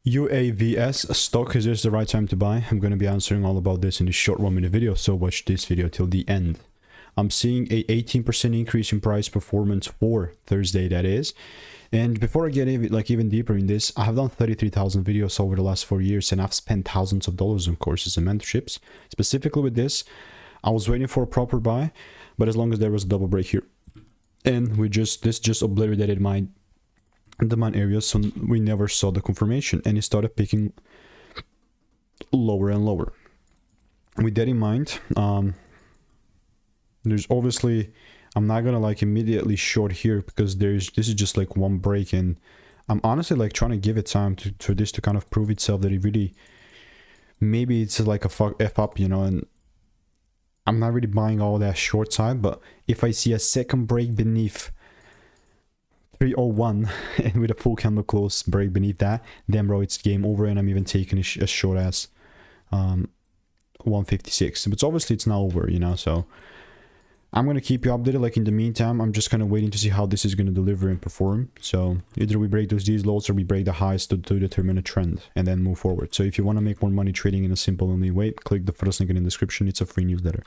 UAVS stock, is this the right time to buy? I'm going to be answering all about this in this short 1-minute video, so watch this video till the end. I'm seeing a 18% increase in price performance for Thursday, that is. And before I get even deeper in this, I have done 33,000 videos over the last 4 years, and I've spent thousands of dollars on courses and mentorships. Specifically with this, I was waiting for a proper buy, but as long as there was a double break here, and this just obliterated my demand area, so we never saw the confirmation, and it started picking lower and lower. With that in mind, there's obviously, I'm not gonna immediately short here because this is just one break, and I'm honestly trying to give it time for this to kind of prove itself that it really, maybe it's a F up, you know, and I'm not really buying all that short side. But if I see a second break beneath 301 and with a full candle close break beneath that, then bro, it's game over, and I'm even taking a short as 156. But obviously it's now over, you know, so I'm going to keep you updated. In the meantime, I'm just kind of waiting to see how this is going to deliver and perform. So either we break these lows or we break the highs to determine a trend and then move forward. So if you want to make more money trading in a simple only way, click the first link in the description. It's a free newsletter.